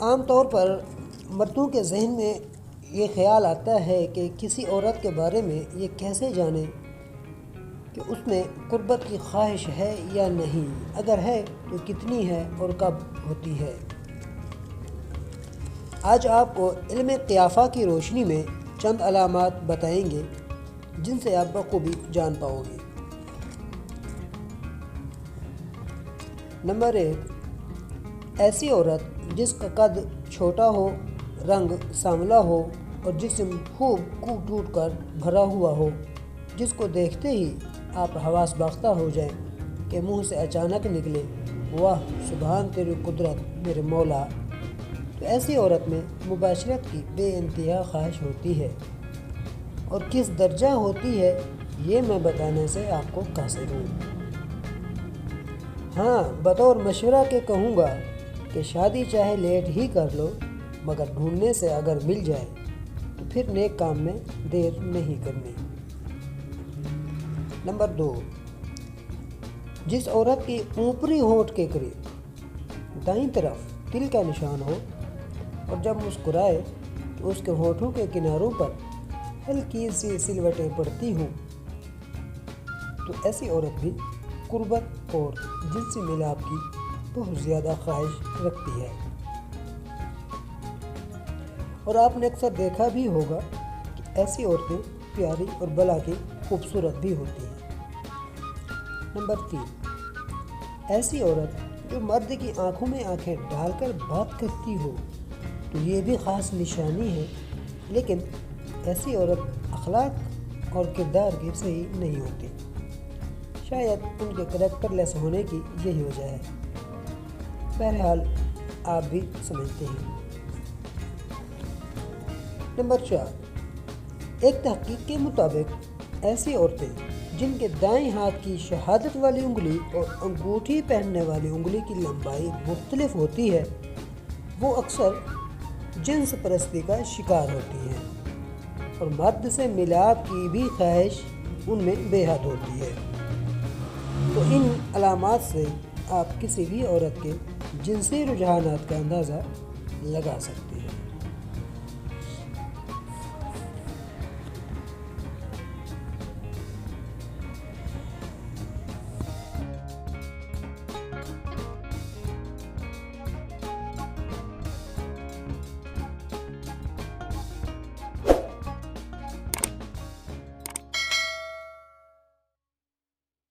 عام طور پر مردوں کے ذہن میں یہ خیال آتا ہے کہ کسی عورت کے بارے میں یہ کیسے جانیں کہ اس میں قربت کی خواہش ہے یا نہیں، اگر ہے تو کتنی ہے اور کب ہوتی ہے۔ آج آپ کو علم قیافہ کی روشنی میں چند علامات بتائیں گے جن سے آپ بخوبی جان پاؤ گے۔ نمبر 1، ایسی عورت جس کا قد چھوٹا ہو، رنگ سانولا ہو اور جسم خوب کوٹ ٹوٹ کر بھرا ہوا ہو، جس کو دیکھتے ہی آپ حواس باختہ ہو جائیں کہ منہ سے اچانک نکلے واہ سبحان تیری قدرت میرے مولا۔ تو ایسی عورت میں مباشرت کی بے انتہا خواہش ہوتی ہے، اور کس درجہ ہوتی ہے یہ میں بتانے سے آپ کو قاصر ہوں۔ ہاں، بطور مشورہ کے کہوں گا کہ شادی چاہے لیٹ ہی کر لو، مگر ڈھونڈنے سے اگر مل جائے تو پھر نیک کام میں دیر نہیں کرنی۔ نمبر 2، جس عورت کی اوپری ہونٹ کے قریب دائیں طرف تل کا نشان ہو اور جب مسکرائے تو اس کے ہونٹوں کے کناروں پر ہلکی سی سلوٹیں پڑتی ہوں، تو ایسی عورت بھی قربت اور جنسی ملاپ کی بہت زیادہ خواہش رکھتی ہے۔ اور آپ نے اکثر دیکھا بھی ہوگا کہ ایسی عورتیں پیاری اور بلا کی خوبصورت بھی ہوتی ہیں۔ نمبر 3، ایسی عورت جو مرد کی آنکھوں میں آنکھیں ڈال کر بات کرتی ہو، تو یہ بھی خاص نشانی ہے، لیکن ایسی عورت اخلاق اور کردار کی صحیح نہیں ہوتی۔ شاید ان کے کریکٹر لیس ہونے کی یہی وجہ ہے۔ بہرحال آپ بھی سمجھتے ہیں۔ نمبر 4، ایک تحقیق کے مطابق ایسی عورتیں جن کے دائیں ہاتھ کی شہادت والی انگلی اور انگوٹھی پہننے والی انگلی کی لمبائی مختلف ہوتی ہے، وہ اکثر جنس پرستی کا شکار ہوتی ہیں، اور مرد سے ملاپ کی بھی خواہش ان میں بے حد ہوتی ہے۔ تو ان علامات سے آپ کسی بھی عورت کے جنسی رجحانات کا اندازہ لگا سکتے ہیں۔